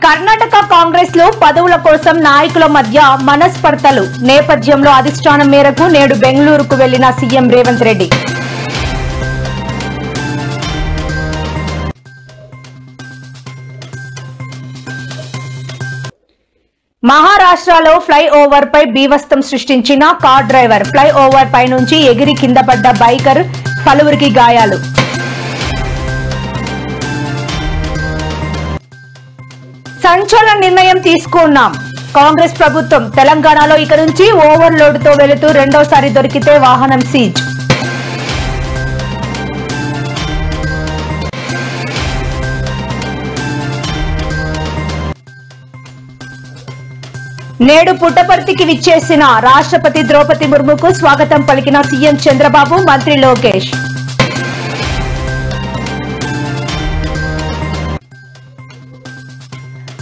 కర్ణాటక కాంగ్రెస్ లో పదవుల కోసం నాయకుల మధ్య మనస్పర్ధలు నేపథ్యంలో అధిష్టానం మేరకు నేడు బెంగళూరుకు వెళ్లిన సీఎం రేవంత్ రెడ్డి. మహారాష్ట్రలో ఫ్లైఓవర్ పై బీభత్సం సృష్టించిన కార్ డ్రైవర్. ఫ్లైఓవర్ పై నుంచి ఎగిరి కింద పడ్డ బైకర్, పలువురికి గాయాలు. సంచలన నిర్ణయం తీసుకున్నాం కాంగ్రెస్ ప్రభుత్వం. తెలంగాణలో ఇక నుంచి ఓవర్లోడ్ తో వెళుతూ రెండోసారి దొరికితే వాహనం సీజ్. నేడు పుట్టపర్తికి విచ్చేసిన రాష్ట్రపతి ద్రౌపది ముర్ముకు స్వాగతం పలికిన సీఎం చంద్రబాబు, మంత్రి లోకేష్.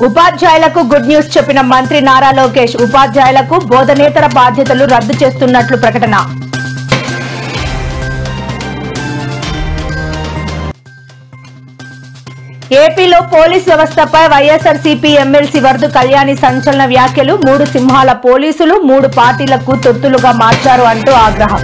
ఉపాధ్యాయులకు గుడ్ న్యూస్ చెప్పిన మంత్రి నారా లోకేష్. ఉపాధ్యాయులకు బోధనేతర బాధ్యతలు రద్దు చేస్తున్నట్లు ప్రకటన. ఏపీలో పోలీస్ వ్యవస్థపై వైఎస్ఆర్సీపీ ఎమ్మెల్సీ వరదు కళ్యాణి సంచలన వ్యాఖ్యలు. 3 సింహాల పోలీసులు 3 పార్టీలకు తొత్తులుగా మార్చారు అంటూ ఆగ్రహం.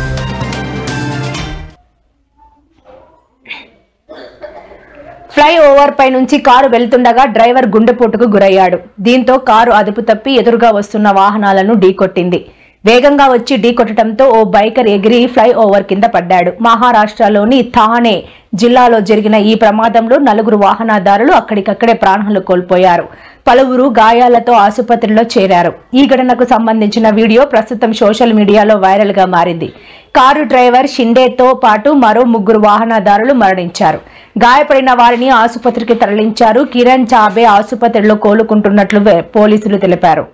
ఫ్లైఓవర్ పై నుంచి కారు వెళ్తుండగా డ్రైవర్ గుండెపోటుకు గురయ్యాడు. దీంతో కారు అదుపు తప్పి ఎదురుగా వస్తున్న వాహనాలను ఢీకొట్టింది. వేగంగా వచ్చి ఢీకొట్టడంతో ఓ బైకర్ ఎగిరి ఫ్లైఓవర్ కింద పడ్డాడు. మహారాష్ట్రలోని థానే జిల్లాలో జరిగిన ఈ ప్రమాదంలో 4 వాహనదారులు అక్కడికక్కడే ప్రాణాలు కోల్పోయారు. పలువురు గాయాలతో ఆసుపత్రిలో చేరారు. ఈ ఘటనకు సంబంధించిన వీడియో ప్రస్తుతం సోషల్ మీడియాలో వైరల్ గా మారింది. కారు డ్రైవర్ షిండేతో పాటు మరో 3 వాహనదారులు మరణించారు. గాయపడిన వారిని ఆసుపత్రికి తరలించారు. కిరణ్ చాబే ఆసుపత్రిలో కోలుకుంటున్నట్లు పోలీసులు తెలిపారు.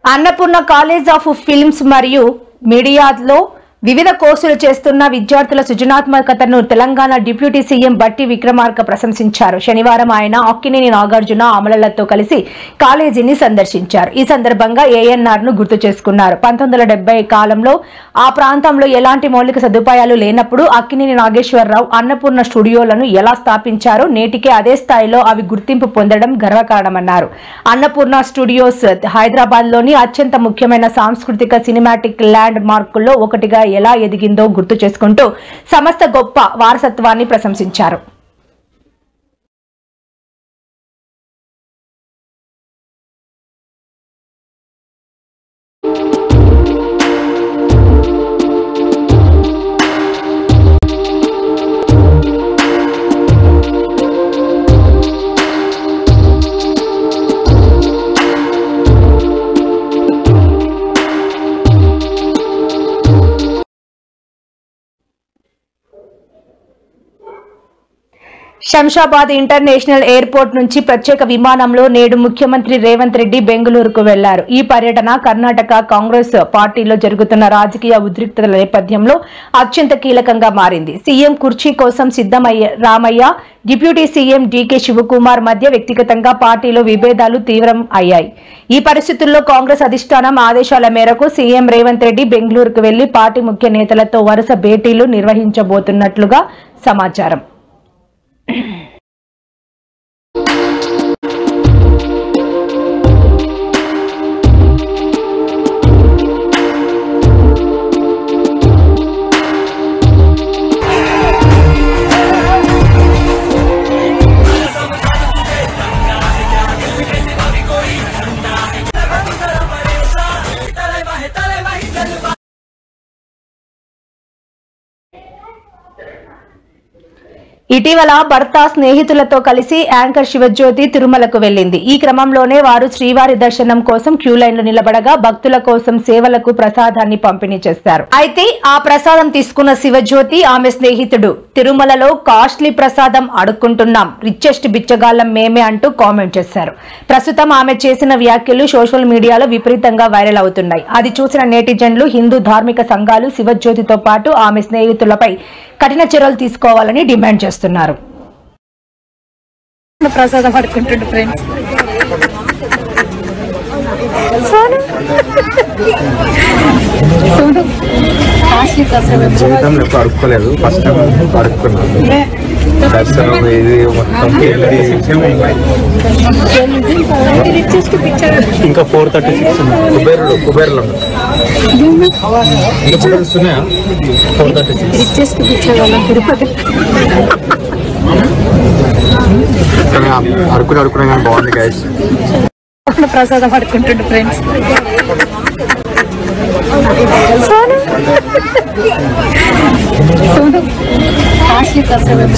అన్నపూర్ణ కాలేజ్ ఆఫ్ ఫిల్మ్స్ మరియు మీడియాలో వివిధ కోర్సులు చేస్తున్న విద్యార్థుల సృజనాత్మకతను తెలంగాణ డిప్యూటీ సీఎం బట్టి విక్రమార్క ప్రశంసించారు. శనివారం ఆయన అక్కినేని నాగార్జున, అమలలతో కలిసి కాలేజీని సందర్శించారు. ఈ సందర్భంగా ఏఎన్ఆర్ ను గుర్తు చేసుకున్నారు. 1970 కాలంలో ఆ ప్రాంతంలో ఎలాంటి మౌలిక సదుపాయాలు లేనప్పుడు అక్కినేని నాగేశ్వరరావు అన్నపూర్ణ స్టూడియోలను ఎలా స్థాపించారో నేటికే అదే స్థాయిలో అవి గుర్తింపు పొందడం గర్వకారణమన్నారు. అన్నపూర్ణ స్టూడియోస్ హైదరాబాద్ లోని అత్యంత ముఖ్యమైన సాంస్కృతిక సినిమాటిక్ ల్యాండ్ మార్కుల్లో ఒకటిగా ఎలా ఎదిగిందో గుర్తు చేసుకుంటూ సంస్థ గొప్ప వారసత్వాన్ని ప్రశంసించారు. శంషాబాద్ ఇంటర్నేషనల్ ఎయిర్పోర్ట్ నుంచి ప్రత్యేక విమానంలో నేడు ముఖ్యమంత్రి రేవంత్ రెడ్డి బెంగళూరుకు వెళ్లారు. ఈ పర్యటన కర్ణాటక కాంగ్రెస్ పార్టీలో జరుగుతున్న రాజకీయ ఉద్రిక్తతల నేపథ్యంలో అత్యంత కీలకంగా మారింది. సీఎం కుర్చీ కోసం రామయ్య, డిప్యూటీ సీఎం డీకే శివకుమార్ మధ్య వ్యక్తిగతంగా పార్టీలో విభేదాలు తీవ్రం అయ్యాయి. ఈ పరిస్థితుల్లో కాంగ్రెస్ అధిష్టానం ఆదేశాల మేరకు సీఎం రేవంత్ రెడ్డి బెంగళూరుకు వెళ్లి పార్టీ ముఖ్య నేతలతో వరుస భేటీలు నిర్వహించబోతున్నట్లుగా సమాచారం. ఇటీవల భర్త స్నేహితులతో కలిసి యాంకర్ శివజ్యోతి తిరుమలకు వెళ్లింది. ఈ క్రమంలోనే వారు శ్రీవారి దర్శనం కోసం క్యూ లైన్లో నిలబడగా భక్తుల కోసం సేవలకు ప్రసాదాన్ని పంపిణీ చేశారు. అయితే ఆ ప్రసాదం తీసుకున్న శివజ్యోతి ఆమె స్నేహితుడు తిరుమలలో కాస్ట్లీ ప్రసాదం అడుక్కుంటున్నాం, రిచెస్ట్ బిచ్చగాళ్లం మేమే అంటూ కామెంట్ చేశారు. ప్రస్తుతం ఆమె చేసిన వ్యాఖ్యలు సోషల్ మీడియాలో విపరీతంగా వైరల్ అవుతున్నాయి. అది చూసిన నెటిజన్లు, హిందూ ధార్మిక సంఘాలు శివజ్యోతితో పాటు ఆమె స్నేహితులపై కఠిన చర్యలు తీసుకోవాలని డిమాండ్ చేస్తున్నారు. ప్రసాదం పడుకుంటుండే ఫ్రెండ్స్ జీవితంలో ఎప్పుడు అడుక్కోలేదు, ఫస్ట్ టైం అడుక్కున్నాను. దర్శనం ఇది మొత్తం ఇంకా 436 కుబేరులో ఇంకా వస్తున్నాయా 436 అడుక్కునే కానీ బాగుంది గైస్. ప్రసాదం పడుకుంటుండే ఫ్రెండ్స్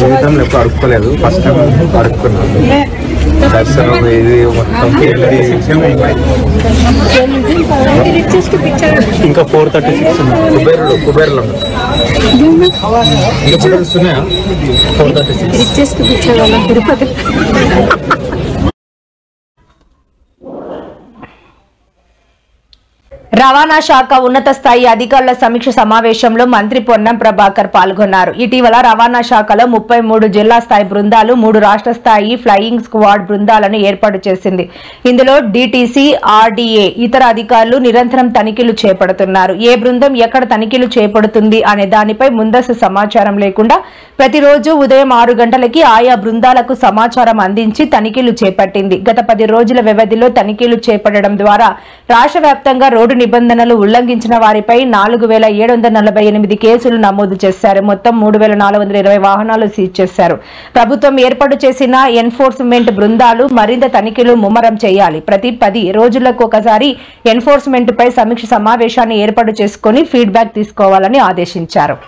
జీవితంలో ఎప్పుడు అడుక్కోలేదు, ఫస్ట్ టైం అడుక్కున్నాను. దర్శనం ఇది మొత్తం ఇంకా 436 కుబేరులో ఇంకా వస్తున్నాయా 436 రవాణా శాఖ ఉన్నత స్థాయి అధికారుల సమీక్ష సమావేశంలో మంత్రి పొన్నం ప్రభాకర్ పాల్గొన్నారు. ఇటీవల రవాణా శాఖలో 33 జిల్లా స్థాయి బృందాలు, 3 రాష్ట్ర స్థాయి ఫ్లయింగ్ స్క్వాడ్ బృందాలను ఏర్పాటు చేసింది. ఇందులో డీటీసీ, ఆర్డీఏ, ఇతర అధికారులు నిరంతరం తనిఖీలు చేపడుతున్నారు. ఏ బృందం ఎక్కడ తనిఖీలు చేపడుతుంది అనే దానిపై ముందస్తు సమాచారం లేకుండా ప్రతిరోజు ఉదయం 6 గంటలకి ఆయా బృందాలకు సమాచారం అందించి తనిఖీలు చేపట్టింది. గత 10 రోజుల వ్యవధిలో తనిఖీలు చేపట్టడం ద్వారా రాష్ట్ర వ్యాప్తంగా రోడ్డు నిబంధనలు ఉల్లంఘించిన వారిపై 4748 కేసులు నమోదు చేశారు. మొత్తం 3420 వాహనాలు సీజ్ చేశారు. ప్రభుత్వం ఏర్పాటు చేసిన ఎన్ఫోర్స్మెంట్ బృందాలు మరింత తనిఖీలు ముమ్మరం చేయాలి. ప్రతి 10 రోజులకు ఒకసారి ఎన్ఫోర్స్మెంట్ పై సమీక్ష సమావేశాన్ని ఏర్పాటు చేసుకుని ఫీడ్బ్యాక్ తీసుకోవాలని ఆదేశించారు.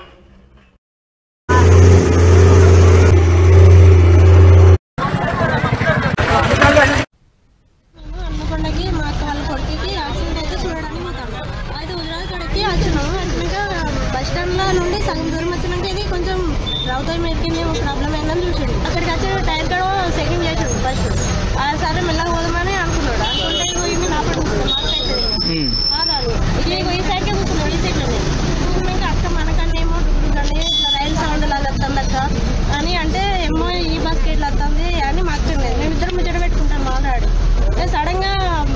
రావుతాయి మేరకి ప్రాబ్లం ఏందని చూసాడు. అక్కడికి వచ్చి టైర్ కూడా సెకండ్ చేసాడు. ఫస్ట్ సరే మెల్లగా పోదామని అనుకున్నాడు. అనుకుంటే ఇవి లోపల కూర్చున్నాడు. ఇట్లా ఈ సైడ్కే కూర్చున్నాడు. ఈ సైడ్లోనే కూర్చున్నాక అక్క మనకన్నా ఏమో డుగుడుగానే ఇట్లా రైలు సౌండ్ లాగా వస్తుంది అక్క అని అంటే ఏమో ఈ బస్కి ఇట్లా వస్తుంది అని మాకు తెలియదు. మేము ఇద్దరు ముచ్చట పెట్టుకుంటాం మాట్లాడు. సడన్ గా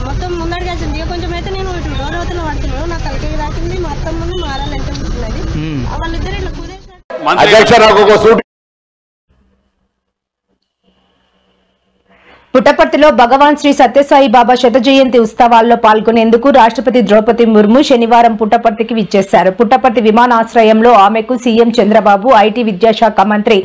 మొత్తం ముందడికి వచ్చింది. కొంచెం అయితే నేను డోర్ అవతల పడుతున్నాను. నాకు కలికి రాసింది మొత్తం ముందు మారాలంటే కూర్చున్నది. వాళ్ళిద్దరు ఇట్లా కుదేశారు. పుట్టపర్తిలో భగవాన్ శ్రీ సత్యసాయి బాబా శత జయంతి ఉత్సవాల్లో పాల్గొనేందుకు రాష్ట్రపతి ద్రౌపది ముర్ము శనివారం పుట్టపర్తికి విచ్చేశారు. పుట్టపర్తి విమానాశ్రయంలో ఆమెకు సీఎం చంద్రబాబు, ఐటీ విద్యాశాఖ మంత్రి,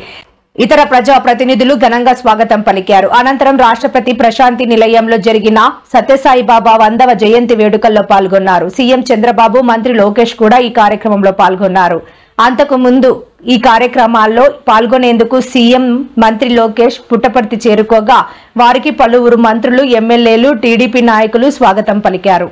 ఇతర ప్రజా ప్రతినిధులు ఘనంగా స్వాగతం పలికారు. అనంతరం రాష్ట్రపతి ప్రశాంతి నిలయంలో జరిగిన సత్యసాయి బాబా 100వ జయంతి వేడుకల్లో పాల్గొన్నారు. సీఎం చంద్రబాబు, మంత్రి లోకేష్ కూడా ఈ కార్యక్రమంలో పాల్గొన్నారు. అంతకు ముందు ఈ కార్యక్రమాల్లో పాల్గొనేందుకు సీఎం, మంత్రి లోకేష్ పుట్టపర్తి చేరుకోగా వారికి పలువురు మంత్రులు, ఎమ్మెల్యేలు, టీడీపీ నాయకులు స్వాగతం పలికారు.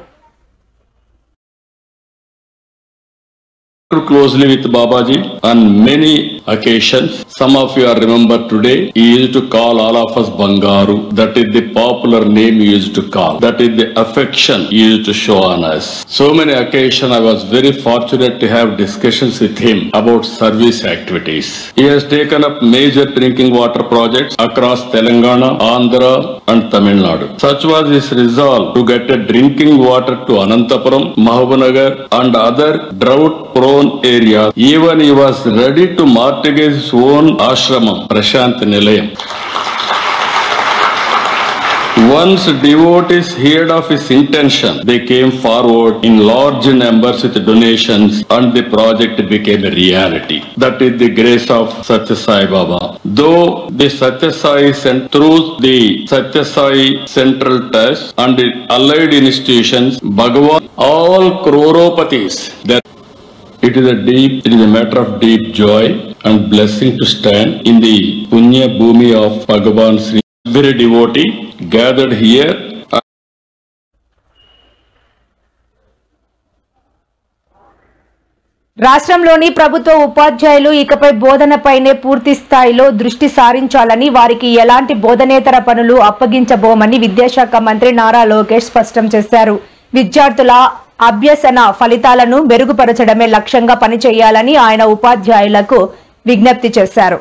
closely with Babaji on many occasions. Some of you are remember today, he used to call all of us Bangaru. That is the popular name he used to call. That is the affection he used to show on us. So many occasions I was very fortunate to have discussions with him about service activities. He has taken up major drinking water projects across Telangana, Andhra and Tamil Nadu. Such was his resolve to get a drinking water to Anantapuram, Mahabubnagar and other drought-prone area. Even he was ready to mortgage his own ashramam, Prashant Nilayam. Once devotees heard of his intention, they came forward in large numbers with donations and the project became a reality. That is the grace of Satya Sai Baba. Though the Satya Sai through the Satya Sai Central Trust and the allied institutions, Bhagavan, all croropatis, that it is a matter of deep joy and blessing to stand in the Punya Bhumi of Bhagavan Sri. Very devotee gathered here. రాష్ట్రంలోని ప్రభుత్వ ఉపాధ్యాయులు ఇకపై బోధనపైనే పూర్తి స్థాయిలో దృష్టి సారించాలని, వారికి ఎలాంటి బోధనేతర పనులు అప్పగించబోమని విద్యాశాఖ మంత్రి నారా లోకేష్ స్పష్టం చేశారు. విద్యార్థుల అభ్యసన ఫలితాలను మెరుగుపరచడమే లక్ష్యంగా పనిచేయాలని ఆయన ఉపాధ్యాయులకు విజ్ఞప్తి చేశారు.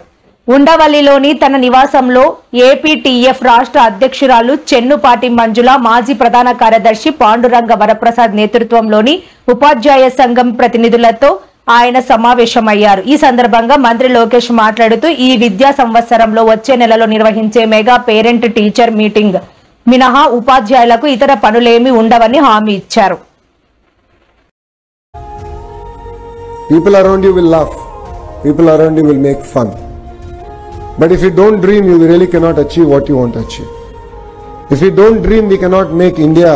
ఉండవల్లిలోని తన నివాసంలో ఏపీటీఎఫ్ రాష్ట్ర అధ్యక్షురాలు చెన్నుపాటి మంజుల, మాజీ ప్రధాన కార్యదర్శి పాండురంగ వరప్రసాద్ నేతృత్వంలోని ఉపాధ్యాయ సంఘం ప్రతినిధులతో ఆయన సమావేశమయ్యారు. ఈ సందర్భంగా మంత్రి లోకేష్ మాట్లాడుతూ, ఈ విద్యా సంవత్సరంలో వచ్చే నెలలో నిర్వహించే మెగా పేరెంట్ టీచర్ మీటింగ్ మినహా ఉపాధ్యాయులకు ఇతర పనులేమీ ఉండవని హామీ ఇచ్చారు. People around you will laugh. People around you will make fun. But if you don't dream, you really cannot achieve what you want to achieve. If you don't dream, we cannot make India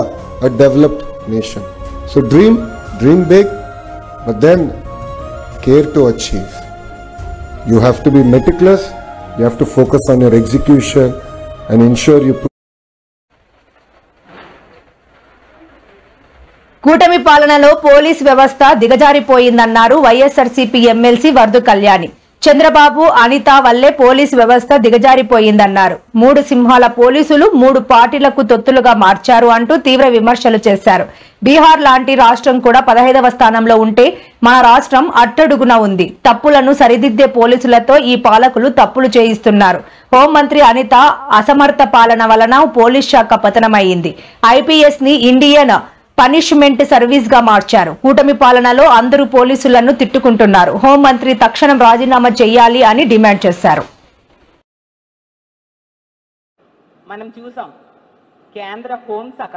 a developed nation. So dream big, but then care to achieve. You have to be meticulous, you have to focus on your execution and ensure you put కూటమి పాలనలో police వ్యవస్థ దిగజారిపోయిందన్నారు YSRCP MLC వర్దు Kalyani. Chandrababu, Anitha వల్లే police వ్యవస్థ దిగజారిపోయిందన్నారు. 3 సింహాల పోలీసులు 3 పార్టీలకు తొత్తులుగా మార్చారు అంటూ తీవ్ర విమర్శలు చేశారు. బీహార్ లాంటి రాష్ట్రం కూడా 15వ స్థానంలో ఉంటే మన రాష్ట్రం అట్టడుగున ఉంది. తప్పులను సరిదిద్దే పోలీసులతో ఈ పాలకులు తప్పులు చేయిస్తున్నారు. హోంమంత్రి అనిత అసమర్థ పాలన వలన పోలీస్ శాఖ పతనమైంది. ఐపీఎస్ ని ఇండియన్ పనిష్మెంట్ సర్వీస్ గా మార్చారు. కూటమి పాలనలో అందరూ పోలీసులను తిట్టుకుంటున్నారు. హోంమంత్రి తక్షణం రాజీనామా చేయాలి అని డిమాండ్ చేశారు. మనం చూసాం కేంద్ర హోంశాఖ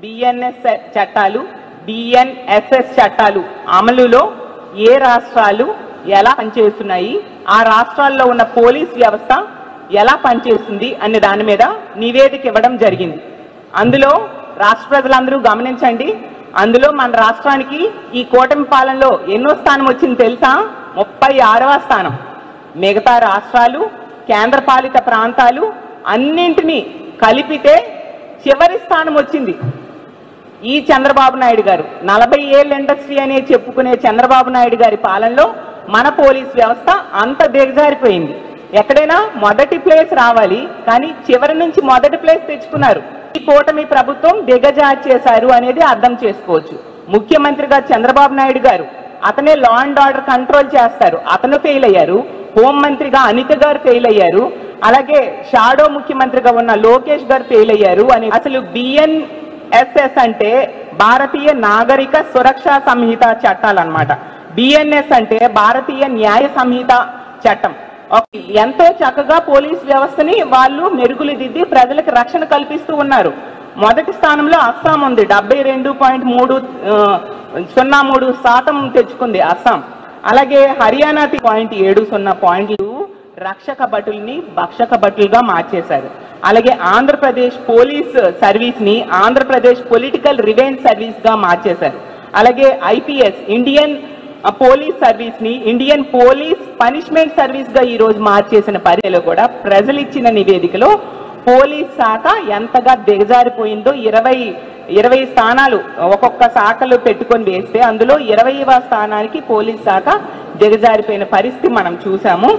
బిఎన్ఎస్ చట్టాలు, బిఎన్ఎస్ఎస్ చట్టాలు అమలులో ఏ రాష్ట్రాలు ఎలా పనిచేస్తున్నాయి, ఆ రాష్ట్రాల్లో ఉన్న పోలీస్ వ్యవస్థ ఎలా పనిచేస్తుంది అనే దాని మీద నివేదిక ఇవ్వడం జరిగింది. అందులో రాష్ట్ర ప్రజలందరూ గమనించండి. అందులో మన రాష్ట్రానికి ఈ కూటమి పాలనలో ఎన్నో స్థానం వచ్చింది తెలుసా? 36వ స్థానం. మిగతా రాష్ట్రాలు, కేంద్రపాలిత ప్రాంతాలు అన్నింటినీ కలిపితే చివరి స్థానం వచ్చింది. ఈ చంద్రబాబు నాయుడు గారు 40 ఏళ్ళ ఇండస్ట్రీ అనే చెప్పుకునే చంద్రబాబు నాయుడు గారి పాలనలో మన పోలీస్ వ్యవస్థ అంత దిగజారిపోయింది. ఎక్కడైనా మొదటి ప్లేస్ రావాలి, కానీ చివరి నుంచి మొదటి ప్లేస్ తెచ్చుకున్నారు. ఈ కూటమి ప్రభుత్వం దిగజారి చేశారు అనేది అర్థం చేసుకోవచ్చు. ముఖ్యమంత్రిగా చంద్రబాబు నాయుడు గారు, అతనే లా అండ్ ఆర్డర్ కంట్రోల్ చేస్తారు, అతను ఫెయిల్ అయ్యారు. హోంమంత్రిగా అనిత గారు ఫెయిల్ అయ్యారు. అలాగే షాడో ముఖ్యమంత్రిగా ఉన్న లోకేష్ గారు ఫెయిల్ అయ్యారు. అని అసలు బిఎన్ఎస్ఎస్ అంటే భారతీయ నాగరిక సురక్షా సంహిత చట్టాలు అన్నమాట. బిఎన్ఎస్ అంటే భారతీయ న్యాయ సంహిత చట్టం. ఎంతో చక్కగా పోలీస్ వ్యవస్థని వాళ్ళు మెరుగులు దిద్ది ప్రజలకు రక్షణ కల్పిస్తూ ఉన్నారు. మొదటి స్థానంలో అస్సాం ఉంది. 72.03% తెచ్చుకుంది అస్సాం. అలాగే హర్యానా 0.70 పాయింట్లు రక్షక భటుల్ని భక్షక భటులుగా మార్చేశారు. అలాగే ఆంధ్రప్రదేశ్ పోలీస్ సర్వీస్ ని ఆంధ్రప్రదేశ్ పొలిటికల్ రివెంజ్ సర్వీస్ గా మార్చేశారు. అలాగే ఐపీఎస్ ఇండియన్ పోలీస్ సర్వీస్ ని ఇండియన్ పోలీస్ పనిష్మెంట్ సర్వీస్ గా ఈ రోజు మార్చేసిన పరిధిలో కూడా ప్రజలు ఇచ్చిన నివేదికలో పోలీస్ శాఖ ఎంతగా దిగజారిపోయిందో 20 20 స్థానాలు ఒక్కొక్క శాఖలు పెట్టుకొని వేస్తే అందులో 20వ స్థానానికి పోలీస్ శాఖ దిగజారిపోయిన పరిస్థితి మనం చూసాము.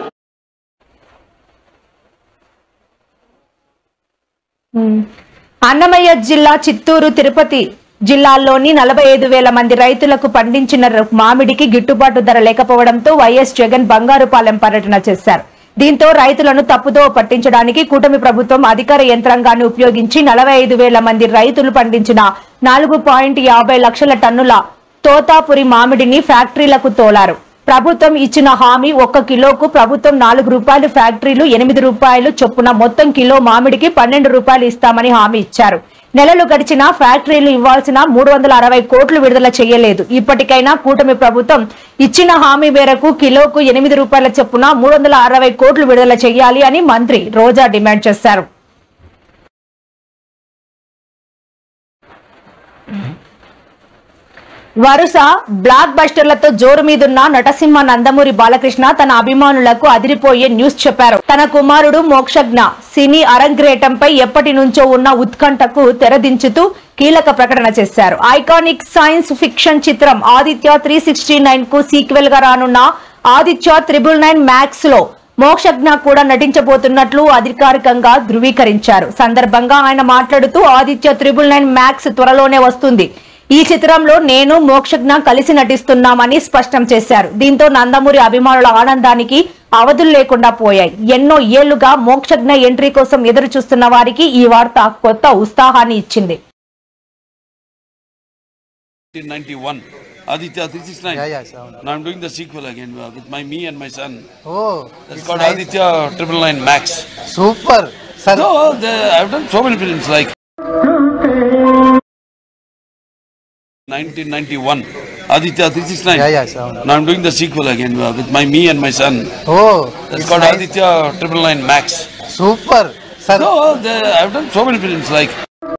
అన్నమయ్య జిల్లా, చిత్తూరు, తిరుపతి జిల్లాల్లోని 45,000 మంది రైతులకు పండించిన మామిడికి గిట్టుబాటు ధర లేకపోవడంతో వైఎస్ జగన్ బంగారుపాలెం పర్యటన చేశారు. దీంతో రైతులను తప్పుదో పట్టించడానికి కూటమి ప్రభుత్వం అధికార యంత్రాంగాన్ని ఉపయోగించి 45,000 మంది రైతులు పండించిన 4.50 లక్షల టన్నుల తోతాపురి మామిడిని ఫ్యాక్టరీలకు తోలారు. ప్రభుత్వం ఇచ్చిన హామీ 1 కిలోకు ప్రభుత్వం 4 రూపాయలు, ఫ్యాక్టరీలు 8 రూపాయలు చొప్పున మొత్తం కిలో మామిడికి 12 రూపాయలు ఇస్తామని హామీ ఇచ్చారు. నెలలు గడిచినా ఫ్యాక్టరీలు ఇవ్వాల్సిన 360 కోట్లు విడుదల చేయలేదు. ఇప్పటికైనా కూటమి ప్రభుత్వం ఇచ్చిన హామీ మేరకు కిలోకు 8 రూపాయల చొప్పున 360 కోట్లు విడుదల చేయాలి అని మంత్రి రోజా డిమాండ్ చేశారు. వరుస బ్లాక్ బస్టర్లతో జోరు మీదున్న నటసింహ నందమూరి బాలకృష్ణ తన అభిమానులకు అదిరిపోయే న్యూస్ చెప్పారు. తన కుమారుడు మోక్షజ్ఞ సినీ అరంగేటంపై ఎప్పటి నుంచో ఉన్న ఉత్కంఠకు తెరదించుతూ కీలక ప్రకటన చేశారు. ఐకానిక్ సైన్స్ ఫిక్షన్ చిత్రం ఆదిత్య 369 కు సీక్వెల్ గా రానున్న ఆదిత్య 999 మ్యాక్స్ లో మోక్షజ్ఞ కూడా నటించబోతున్నట్లు అధికారికంగా ధృవీకరించారు. సందర్భంగా ఆయన మాట్లాడుతూ ఆదిత్య 999 మ్యాక్స్ త్వరలోనే వస్తుంది. ఈ చిత్రంలో నేను మోక్షజ్ఞ కలిసి నటిస్తున్నామని స్పష్టం చేశారు. దీంతో నందమూరి అభిమానుల ఆనందానికి అవధులు లేకుండా పోయాయి. ఎన్నో ఏళ్లుగా మోక్షజ్ఞ ఎంట్రీ కోసం ఎదురు చూస్తున్న వారికి ఈ వార్త కొత్త ఉత్సాహాన్ని ఇచ్చింది. Aditya 369. Now I'm doing the sequel again with me and my son. Oh, it's called nice. Aditya 999 Max. Super. Sir. So I've done so many films like 1991. Aditya 369. Now I'm doing the sequel again with me and my son. Oh, it's called nice. Aditya 999 Max. Super. Sir. So I've done so many films like